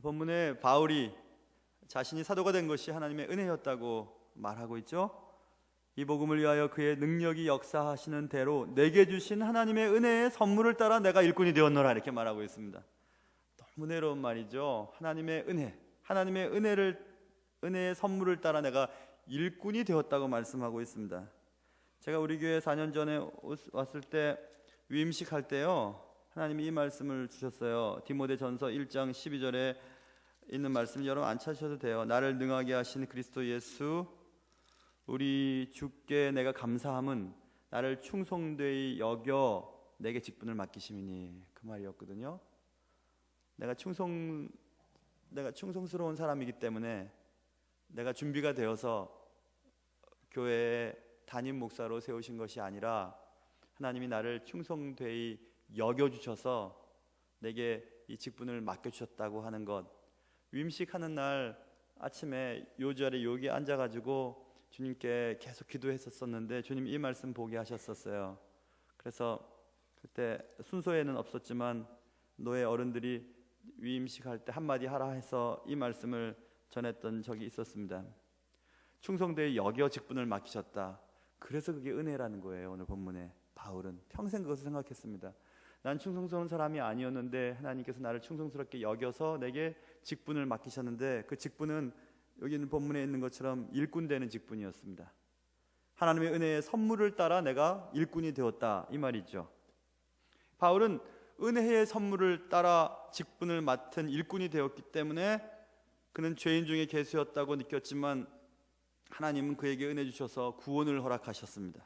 본문에 바울이 자신이 사도가 된 것이 하나님의 은혜였다고 말하고 있죠. 이 복음을 위하여 그의 능력이 역사하시는 대로 내게 주신 하나님의 은혜의 선물을 따라 내가 일꾼이 되었노라, 이렇게 말하고 있습니다. 너무 은혜로운 말이죠. 하나님의 은혜, 하나님의 은혜의 선물을 따라 내가 일꾼이 되었다고 말씀하고 있습니다. 제가 우리 교회 4년 전에 왔을 때 위임식 할 때요, 하나님이 이 말씀을 주셨어요. 디모데전서 1장 12절에 있는 말씀 여러분 안 찾으셔도 돼요. 나를 능하게 하신 그리스도 예수 우리 주께 내가 감사함은 나를 충성되이 여겨 내게 직분을 맡기심이니, 그 말이었거든요. 내가 충성스러운 사람이기 때문에 내가 준비가 되어서 교회에 담임 목사로 세우신 것이 아니라 하나님이 나를 충성되이 여겨주셔서 내게 이 직분을 맡겨주셨다고 하는 것. 위임식하는 날 아침에 요 자리에 여기 앉아가지고 주님께 계속 기도했었는데 주님 이 말씀 보게 하셨었어요. 그래서 그때 순서에는 없었지만 노예 어른들이 위임식할 때 한마디 하라 해서 이 말씀을 전했던 적이 있었습니다. 충성되이 여겨 직분을 맡기셨다. 그래서 그게 은혜라는 거예요. 오늘 본문에 바울은 평생 그것을 생각했습니다. 난 충성스러운 사람이 아니었는데 하나님께서 나를 충성스럽게 여겨서 내게 직분을 맡기셨는데, 그 직분은 여기 있는 본문에 있는 것처럼 일꾼 되는 직분이었습니다. 하나님의 은혜의 선물을 따라 내가 일꾼이 되었다, 이 말이죠. 바울은 은혜의 선물을 따라 직분을 맡은 일꾼이 되었기 때문에 그는 죄인 중에 괴수였다고 느꼈지만 하나님은 그에게 은혜 주셔서 구원을 허락하셨습니다.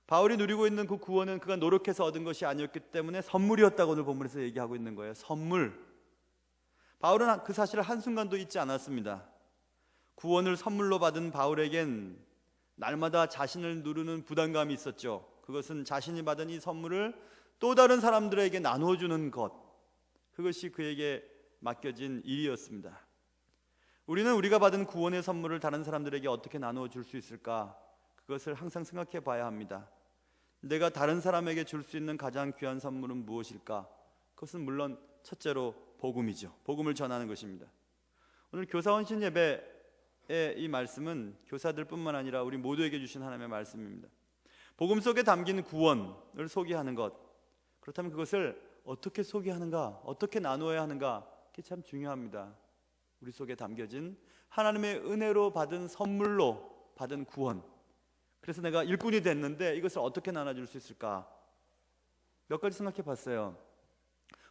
바울이 누리고 있는 그 구원은 그가 노력해서 얻은 것이 아니었기 때문에 선물이었다고 오늘 본문에서 얘기하고 있는 거예요. 선물. 바울은 그 사실을 한순간도 잊지 않았습니다. 구원을 선물로 받은 바울에겐 날마다 자신을 누르는 부담감이 있었죠. 그것은 자신이 받은 이 선물을 또 다른 사람들에게 나눠주는 것, 그것이 그에게 맡겨진 일이었습니다. 우리는 우리가 받은 구원의 선물을 다른 사람들에게 어떻게 나눠줄 수 있을까? 그것을 항상 생각해 봐야 합니다. 내가 다른 사람에게 줄 수 있는 가장 귀한 선물은 무엇일까? 그것은 물론 첫째로 복음이죠. 복음을 전하는 것입니다. 오늘 교사원신 예배의 이 말씀은 교사들뿐만 아니라 우리 모두에게 주신 하나님의 말씀입니다. 복음 속에 담긴 구원을 소개하는 것, 그렇다면 그것을 어떻게 소개하는가, 어떻게 나누어야 하는가, 그게 참 중요합니다. 우리 속에 담겨진 하나님의 은혜로 받은 선물로 받은 구원, 그래서 내가 일꾼이 됐는데 이것을 어떻게 나눠줄 수 있을까? 몇 가지 생각해 봤어요.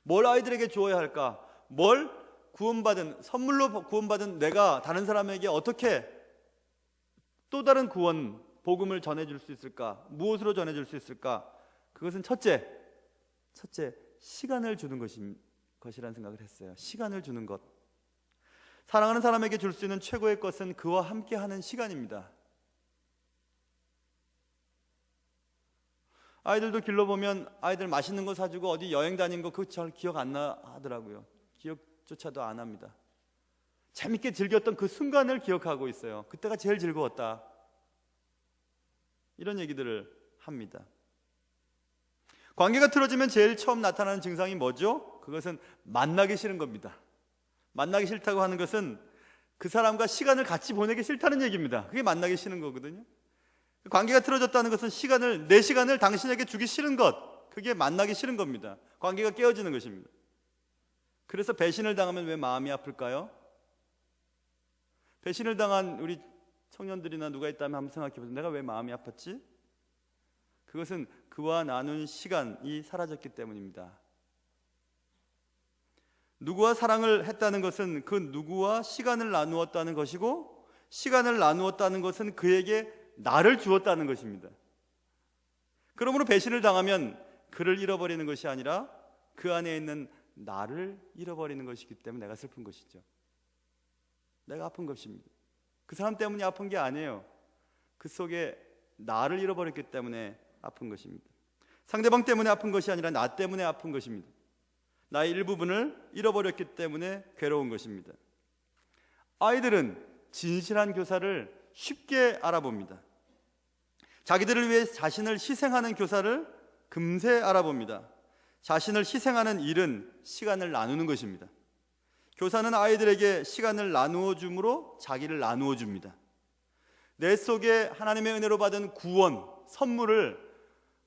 뭘 아이들에게 주어야 할까? 뭘 구원받은, 선물로 구원받은 내가 다른 사람에게 어떻게 또 다른 구원, 복음을 전해줄 수 있을까? 무엇으로 전해줄 수 있을까? 그것은 첫째 시간을 주는 것이라는 생각을 했어요. 시간을 주는 것. 사랑하는 사람에게 줄 수 있는 최고의 것은 그와 함께하는 시간입니다. 아이들도 길러 보면 아이들 맛있는 거 사주고 어디 여행 다닌 거 그거 잘 기억 안 나더라고요. 기억조차도 안 합니다. 재밌게 즐겼던 그 순간을 기억하고 있어요. 그때가 제일 즐거웠다, 이런 얘기들을 합니다. 관계가 틀어지면 제일 처음 나타나는 증상이 뭐죠? 그것은 만나기 싫은 겁니다. 만나기 싫다고 하는 것은 그 사람과 시간을 같이 보내기 싫다는 얘기입니다. 그게 만나기 싫은 거거든요. 관계가 틀어졌다는 것은 내 시간을 당신에게 주기 싫은 것, 그게 만나기 싫은 겁니다. 관계가 깨어지는 것입니다. 그래서 배신을 당하면 왜 마음이 아플까요? 배신을 당한 우리 청년들이나 누가 있다면 한번 생각해 보세요. 내가 왜 마음이 아팠지? 그것은 그와 나눈 시간이 사라졌기 때문입니다. 누구와 사랑을 했다는 것은 그 누구와 시간을 나누었다는 것이고, 시간을 나누었다는 것은 그에게 나를 주었다는 것입니다. 그러므로 배신을 당하면 그를 잃어버리는 것이 아니라 그 안에 있는 나를 잃어버리는 것이기 때문에 내가 슬픈 것이죠. 내가 아픈 것입니다. 그 사람 때문에 아픈 게 아니에요. 그 속에 나를 잃어버렸기 때문에 아픈 것입니다. 상대방 때문에 아픈 것이 아니라 나 때문에 아픈 것입니다. 나의 일부분을 잃어버렸기 때문에 괴로운 것입니다. 아이들은 진실한 교사를 쉽게 알아봅니다. 자기들을 위해 자신을 희생하는 교사를 금세 알아봅니다. 자신을 희생하는 일은 시간을 나누는 것입니다. 교사는 아이들에게 시간을 나누어 줌으로 자기를 나누어 줍니다. 내 속에 하나님의 은혜로 받은 구원, 선물을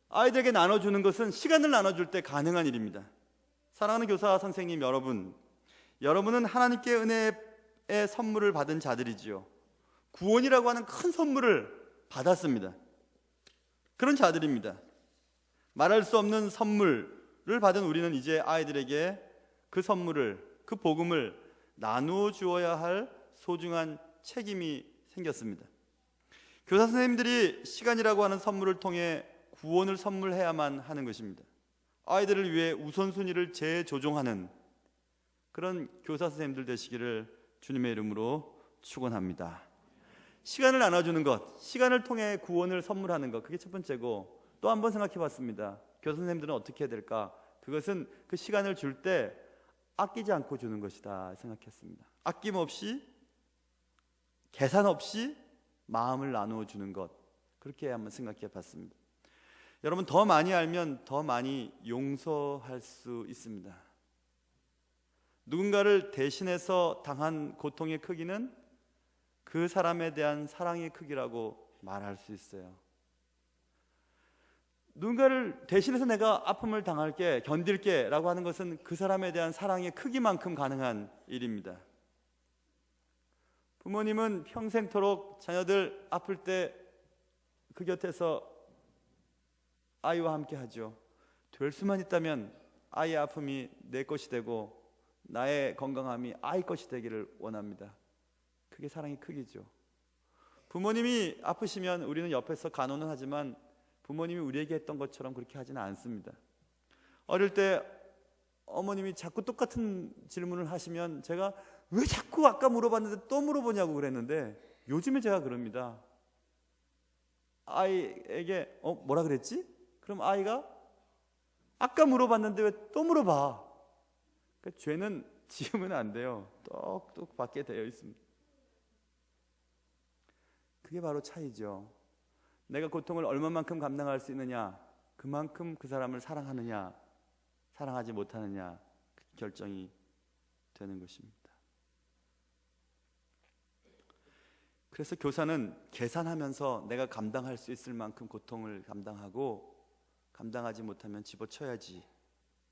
아이들에게 나눠주는 것은 시간을 나눠줄 때 가능한 일입니다. 사랑하는 교사 선생님 여러분, 여러분은 하나님께 은혜의 선물을 받은 자들이지요. 구원이라고 하는 큰 선물을 받았습니다. 그런 자들입니다. 말할 수 없는 선물을 받은 우리는 이제 아이들에게 그 선물을, 그 복음을 나누어 주어야 할 소중한 책임이 생겼습니다. 교사 선생님들이 시간이라고 하는 선물을 통해 구원을 선물해야만 하는 것입니다. 아이들을 위해 우선순위를 재조정하는 그런 교사 선생님들 되시기를 주님의 이름으로 축원합니다. 시간을 나눠주는 것, 시간을 통해 구원을 선물하는 것, 그게 첫 번째고, 또 한 번 생각해 봤습니다. 교사 선생님들은 어떻게 해야 될까? 그것은 그 시간을 줄 때 아끼지 않고 주는 것이다 생각했습니다. 아낌없이, 계산 없이 마음을 나누어 주는 것, 그렇게 한번 생각해 봤습니다. 여러분, 더 많이 알면 더 많이 용서할 수 있습니다. 누군가를 대신해서 당한 고통의 크기는 그 사람에 대한 사랑의 크기라고 말할 수 있어요. 누군가를 대신해서 내가 아픔을 당할게, 견딜게 라고 하는 것은 그 사람에 대한 사랑의 크기만큼 가능한 일입니다. 부모님은 평생토록 자녀들 아플 때 그 곁에서 아이와 함께 하죠. 될 수만 있다면 아이의 아픔이 내 것이 되고 나의 건강함이 아이 것이 되기를 원합니다. 그게 사랑의 크기죠. 부모님이 아프시면 우리는 옆에서 간호는 하지만 부모님이 우리에게 했던 것처럼 그렇게 하지는 않습니다. 어릴 때 어머님이 자꾸 똑같은 질문을 하시면 제가 왜 자꾸 아까 물어봤는데 또 물어보냐고 그랬는데, 요즘에 제가 그럽니다. 아이에게 뭐라 그랬지? 그럼 아이가 아까 물어봤는데 왜 또 물어봐? 그러니까 죄는 지으면 안 돼요. 똑똑 받게 되어 있습니다. 그게 바로 차이죠. 내가 고통을 얼마만큼 감당할 수 있느냐, 그만큼 그 사람을 사랑하느냐, 사랑하지 못하느냐, 결정이 되는 것입니다. 그래서 교사는 계산하면서 내가 감당할 수 있을 만큼 고통을 감당하고, 감당하지 못하면 집어쳐야지,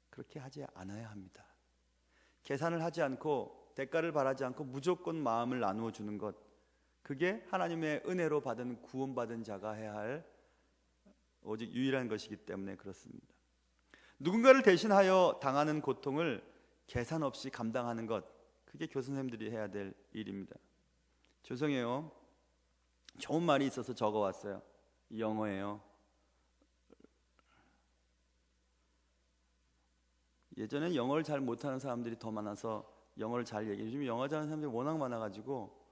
그렇게 하지 않아야 합니다. 계산을 하지 않고 대가를 바라지 않고 무조건 마음을 나누어 주는 것, 그게 하나님의 은혜로 받은 구원받은 자가 해야 할 오직 유일한 것이기 때문에 그렇습니다. 누군가를 대신하여 당하는 고통을 계산 없이 감당하는 것, 그게 교사 선생님들이 해야 될 일입니다. 죄송해요, 좋은 말이 있어서 적어왔어요. 영어예요. 예전엔 영어를 잘 못하는 사람들이 더 많아서 영어를 잘 얘기해요. 요즘 영어 잘하는 사람들이 워낙 많아가지고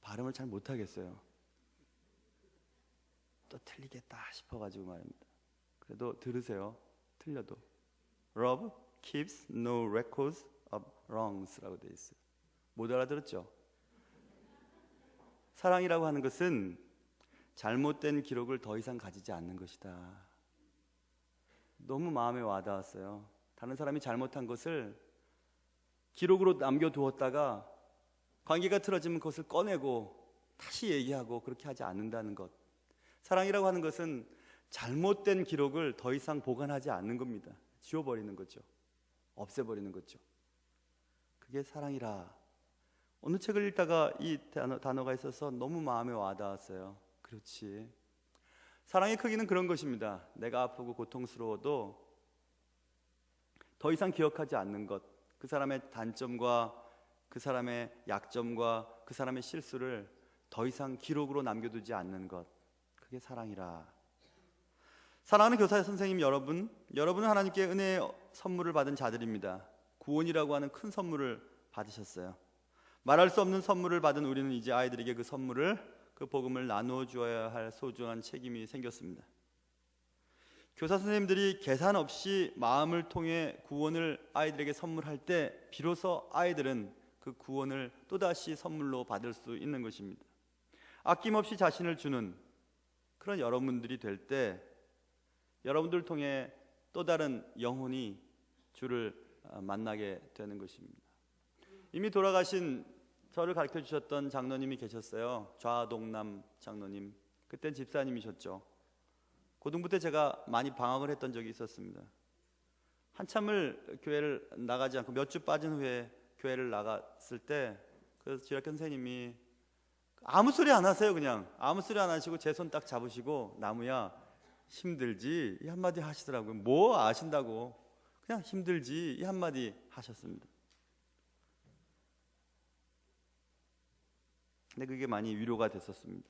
발음을 잘 못하겠어요. 또 틀리겠다 싶어가지고 말입니다. 그래도 들으세요. 틀려도. Love keeps no records of wrongs라고 되어 있어요. 못 알아들었죠? 사랑이라고 하는 것은 잘못된 기록을 더 이상 가지지 않는 것이다. 너무 마음에 와닿았어요. 다른 사람이 잘못한 것을 기록으로 남겨두었다가 관계가 틀어지면 그것을 꺼내고 다시 얘기하고 그렇게 하지 않는다는 것. 사랑이라고 하는 것은 잘못된 기록을 더 이상 보관하지 않는 겁니다. 지워버리는 거죠. 없애버리는 거죠. 그게 사랑이라. 어느 책을 읽다가 이 단어가 있어서 너무 마음에 와닿았어요. 그렇지. 사랑의 크기는 그런 것입니다. 내가 아프고 고통스러워도 더 이상 기억하지 않는 것, 그 사람의 단점과 그 사람의 약점과 그 사람의 실수를 더 이상 기록으로 남겨두지 않는 것, 그게 사랑이라. 사랑하는 교사 선생님 여러분, 여러분은 하나님께 은혜의 선물을 받은 자들입니다. 구원이라고 하는 큰 선물을 받으셨어요. 말할 수 없는 선물을 받은 우리는 이제 아이들에게 그 선물을, 그 복음을 나누어 주어야 할 소중한 책임이 생겼습니다. 교사 선생님들이 계산 없이 마음을 통해 구원을 아이들에게 선물할 때 비로소 아이들은 그 구원을 또다시 선물로 받을 수 있는 것입니다. 아낌없이 자신을 주는 그런 여러분들이 될 때 여러분들을 통해 또 다른 영혼이 주를 만나게 되는 것입니다. 이미 돌아가신 저를 가르쳐 주셨던 장로님이 계셨어요. 좌동남 장로님. 그땐 집사님이셨죠. 고등부 때 제가 많이 방황을 했던 적이 있었습니다. 한참을 교회를 나가지 않고 몇 주 빠진 후에 교회를 나갔을 때 그 지략 선생님이 아무 소리 안 하세요. 그냥 아무 소리 안 하시고 제 손 딱 잡으시고, 나무야 힘들지? 이 한마디 하시더라고요. 뭐 아신다고. 그냥 힘들지? 이 한마디 하셨습니다. 근데 그게 많이 위로가 됐었습니다.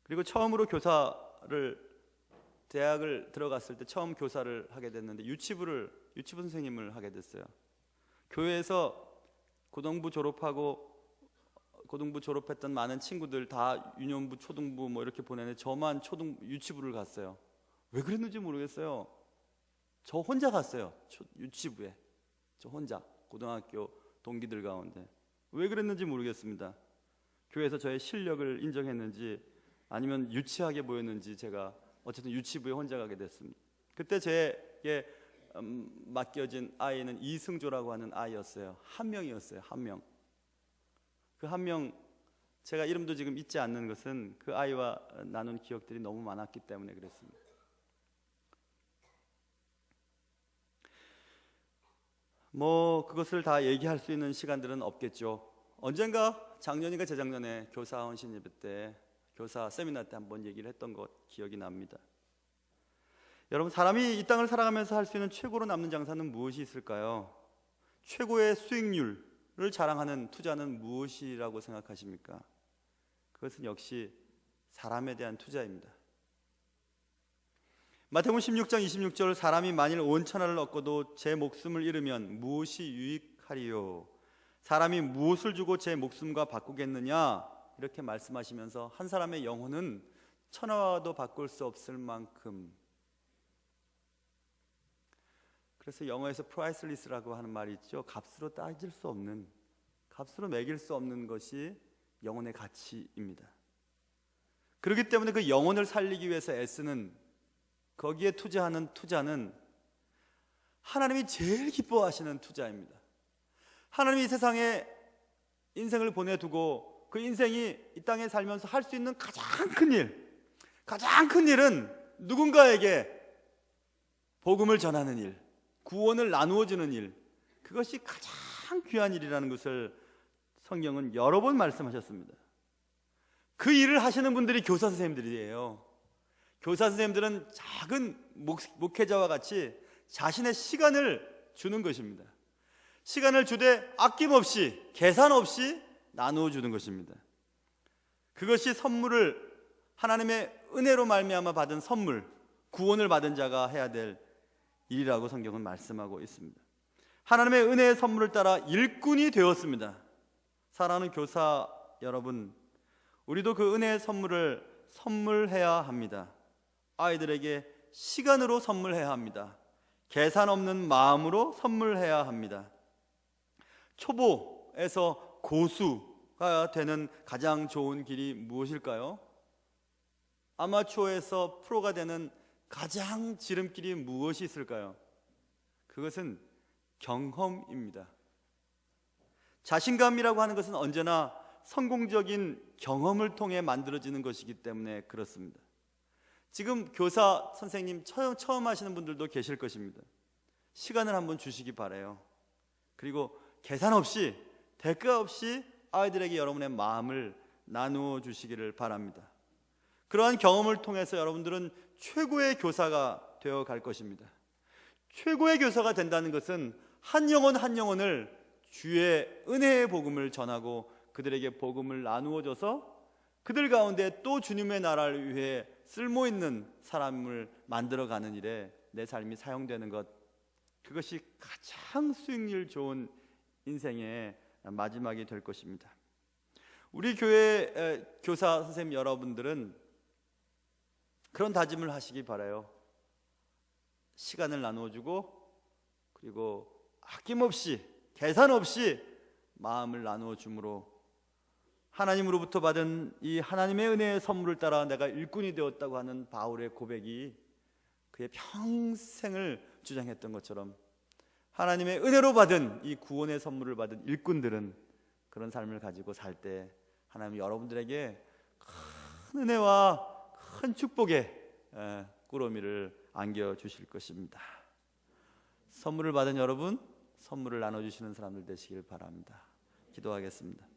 그리고 처음으로 대학을 들어갔을 때 처음 교사를 하게 됐는데 유치부 선생님을 하게 됐어요. 교회에서 고등부 졸업했던 많은 친구들 다 유년부, 초등부 뭐 이렇게 보내는데 저만 유치부를 갔어요. 왜 그랬는지 모르겠어요. 저 혼자 갔어요. 유치부에. 저 혼자, 고등학교 동기들 가운데. 왜 그랬는지 모르겠습니다. 교회에서 저의 실력을 인정했는지 아니면 유치하게 보였는지 제가 어쨌든 유치부에 혼자 가게 됐습니다. 그때 제게 맡겨진 아이는 이승조라고 하는 아이였어요. 한 명이었어요. 한 명. 그 한 명, 제가 이름도 지금 잊지 않는 것은 그 아이와 나눈 기억들이 너무 많았기 때문에 그랬습니다. 뭐 그것을 다 얘기할 수 있는 시간들은 없겠죠. 언젠가 작년인가 재작년에 교사원 신예배 때, 교사 세미나 때 한번 얘기를 했던 것 기억이 납니다. 여러분, 사람이 이 땅을 살아가면서 할 수 있는 최고로 남는 장사는 무엇이 있을까요? 최고의 수익률을 자랑하는 투자는 무엇이라고 생각하십니까? 그것은 역시 사람에 대한 투자입니다. 마태복음 16장 26절, 사람이 만일 온 천하를 얻고도 제 목숨을 잃으면 무엇이 유익하리요? 사람이 무엇을 주고 제 목숨과 바꾸겠느냐? 이렇게 말씀하시면서 한 사람의 영혼은 천하와도 바꿀 수 없을 만큼, 그래서 영어에서 priceless라고 하는 말이 있죠. 값으로 따질 수 없는, 값으로 매길 수 없는 것이 영혼의 가치입니다. 그렇기 때문에 그 영혼을 살리기 위해서 애쓰는, 거기에 투자하는 투자는 하나님이 제일 기뻐하시는 투자입니다. 하나님이 이 세상에 인생을 보내두고 그 인생이 이 땅에 살면서 할 수 있는 가장 큰 일은 누군가에게 복음을 전하는 일, 구원을 나누어주는 일, 그것이 가장 귀한 일이라는 것을 성경은 여러 번 말씀하셨습니다. 그 일을 하시는 분들이 교사 선생님들이에요. 교사 선생님들은 작은 목회자와 같이 자신의 시간을 주는 것입니다. 시간을 주되 아낌없이, 계산 없이 나누어 주는 것입니다. 그것이 선물을, 하나님의 은혜로 말미암아 받은 선물, 구원을 받은 자가 해야 될 일이라고 성경은 말씀하고 있습니다. 하나님의 은혜의 선물을 따라 일꾼이 되었습니다. 사랑하는 교사 여러분, 우리도 그 은혜의 선물을 선물해야 합니다. 아이들에게 시간으로 선물해야 합니다. 계산 없는 마음으로 선물해야 합니다. 초보에서 고수가 되는 가장 좋은 길이 무엇일까요? 아마추어에서 프로가 되는 가장 지름길이 무엇이 있을까요? 그것은 경험입니다. 자신감이라고 하는 것은 언제나 성공적인 경험을 통해 만들어지는 것이기 때문에 그렇습니다. 지금 교사 선생님 처음 하시는 분들도 계실 것입니다. 시간을 한번 주시기 바라요. 그리고 계산 없이, 대가 없이 아이들에게 여러분의 마음을 나누어 주시기를 바랍니다. 그러한 경험을 통해서 여러분들은 최고의 교사가 되어 갈 것입니다. 최고의 교사가 된다는 것은 한 영혼 한 영혼을 주의 은혜의 복음을 전하고 그들에게 복음을 나누어 줘서 그들 가운데 또 주님의 나라를 위해 쓸모있는 사람을 만들어가는 일에 내 삶이 사용되는 것, 그것이 가장 수익률 좋은 인생의 마지막이 될 것입니다. 우리 교회 교사 선생님 여러분들은 그런 다짐을 하시기 바라요. 시간을 나누어주고, 그리고 아낌없이, 계산 없이 마음을 나누어 줌으로 하나님으로부터 받은 이 하나님의 은혜의 선물을 따라 내가 일꾼이 되었다고 하는 바울의 고백이 그의 평생을 주장했던 것처럼 하나님의 은혜로 받은 이 구원의 선물을 받은 일꾼들은 그런 삶을 가지고 살 때 하나님이 여러분들에게 큰 은혜와 큰 축복의 꾸러미를 안겨주실 것입니다. 선물을 받은 여러분, 선물을 나눠주시는 사람들 되시길 바랍니다. 기도하겠습니다.